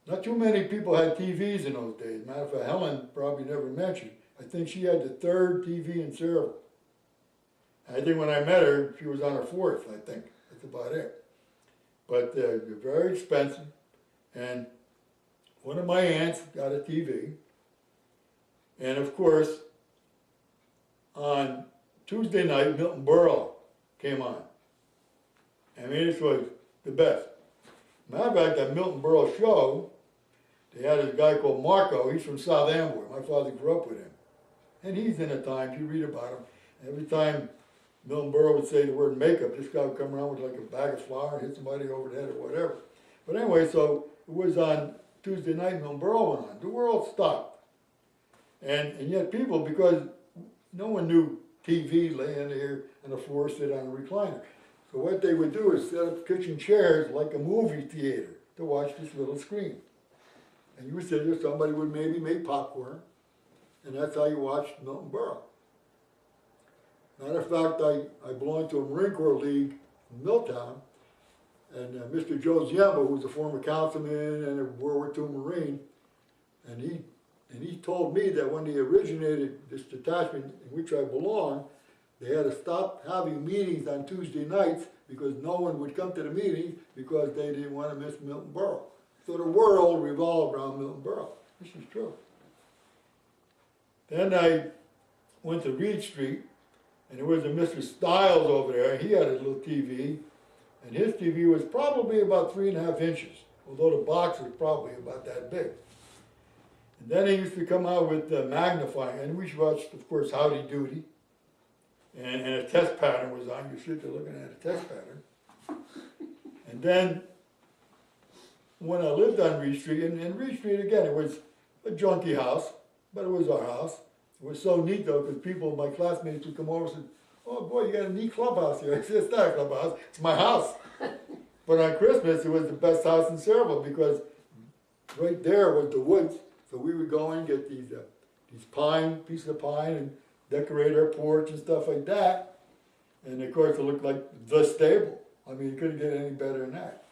Not too many people had TVs in those days. Matter of fact, Helen probably never mentioned. I think she had the third TV in Sayreville. I think when I met her, she was on her fourth, I think. That's about it. But they're very expensive. And one of my aunts got a TV. And of course, on Tuesday night, Milton Berle came on. I mean, this was the best. Matter of fact, that Milton Berle show, they had this guy called Marco. He's from South Amboy. My father grew up with him. And he's in the Times. You read about him. Every time Milton Berle would say the word makeup, this guy would come around with like a bag of flour and hit somebody over the head or whatever. But anyway, so it was on Tuesday night, Milton Berle went on. The world stopped. And yet people, because no one knew TV laying there on the floor, sit on a recliner. So what they would do is set up kitchen chairs like a movie theater to watch this little screen. And you would sit there, somebody would maybe make popcorn, and that's how you watched Milton Berle. Matter of fact, I belonged to a Marine Corps League in Milltown, and Mr. Joe Ziemba, who was a former councilman and a World War II Marine, and he told me that when they originated this detachment in which I belonged, they had to stop having meetings on Tuesday nights because no one would come to the meetings because they didn't want to miss Milton Berle. So the world revolved around Milton Berle. This is true. Then I went to Reed Street, and there was a Mr. Stiles over there. He had a little TV, and his TV was probably about 3.5 inches, although the box was probably about that big. And then he used to come out with magnifying, and we watched, of course, Howdy Doody, and a test pattern was on. You sit there looking at a test pattern. And then when I lived on Reed Street, and Reed Street, again, it was a junky house, but it was our house. It was so neat, though, because people, my classmates would come over and say, "Oh, boy, you got a neat clubhouse here." I said, "It's not a clubhouse, it's my house." But on Christmas, it was the best house in Sayreville because right there was the woods. So we would go in and get these pieces of pine, and decorate our porch and stuff like that. And of course, it looked like the stable. I mean, you couldn't get any better than that.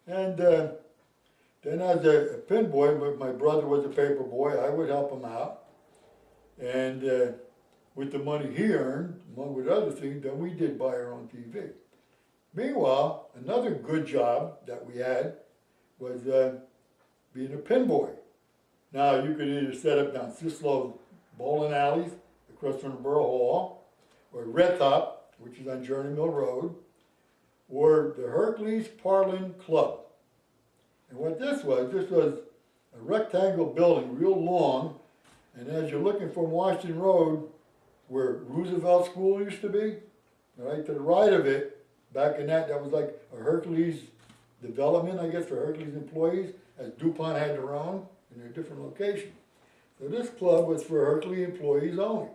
And then as a pin boy, my brother was a paper boy, I would help him out. And with the money he earned, among with other things, then we did buy our own TV. Meanwhile, another good job that we had was being a pin boy. Now, you could either set up down Cislow's bowling alleys across from the Borough Hall, or Red Top, which is on Journey Mill Road, or the Hercules Parlin Club. And what this was a rectangle building, real long, and as you're looking from Washington Road, where Roosevelt School used to be, right to the right of it, back in that was like a Hercules development, I guess, for Hercules employees, as DuPont had their own in their different locations. So this club was for Hercules employees only.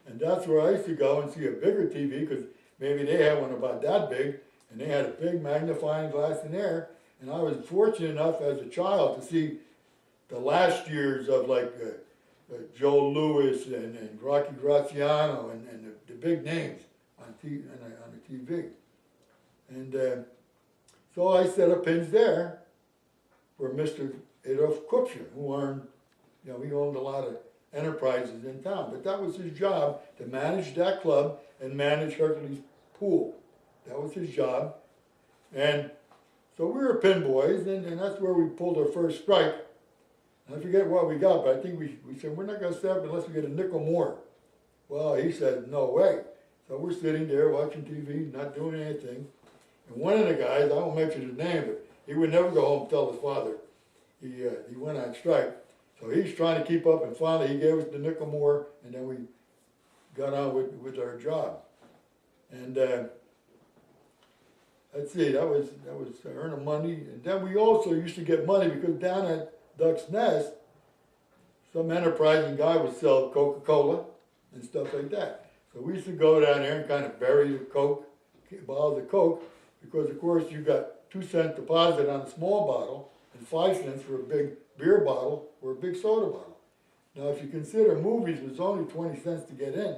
And that's where I used to go and see a bigger TV, because maybe they had one about that big, and they had a big magnifying glass in there. And I was fortunate enough as a child to see the last years of like Joe Louis and Rocky Graziano and the big names on the TV. And so I set up pins there for Mr. Adolf Kupcher, who earned, he owned a lot of enterprises in town. But that was his job, to manage that club and manage Hercules Pool. That was his job. And so we were pin boys, and that's where we pulled our first strike. And I forget what we got, but I think we said, we're not going to set up unless we get a nickel more. Well, he said, no way. So we're sitting there watching TV, not doing anything. And one of the guys, I won't mention his name, but he would never go home and tell his father he went on strike. So he's trying to keep up, and finally he gave us the nickel more, and then we got on with our job. And let's see, that was earning money. And then we also used to get money because down at Duck's Nest, some enterprising guy would sell Coca-Cola and stuff like that. So we used to go down there and kind of bury the Coke, bottles of Coke, because of course you got 2 cent deposit on a small bottle and 5 cents for a big beer bottle or a big soda bottle. Now if you consider movies was only 20 cents to get in,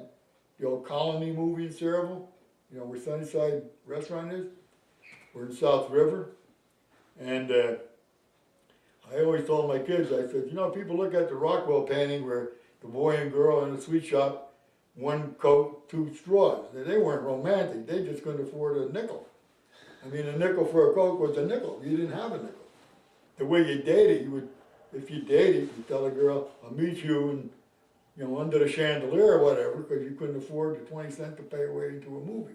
the old Colony movie in Sayreville, where Sunnyside Restaurant is, or in South River, And I always told my kids, I said, you know, people look at the Rockwell painting where the boy and girl in the sweet shop, one Coke, two straws. They weren't romantic, they just couldn't afford a nickel. I mean, a nickel for a Coke was a nickel, you didn't have a nickel. The way you dated, you would, if you dated, you tell a girl, I'll meet you and, you know, under the chandelier or whatever, because you couldn't afford the 20 cents to pay away into a movie.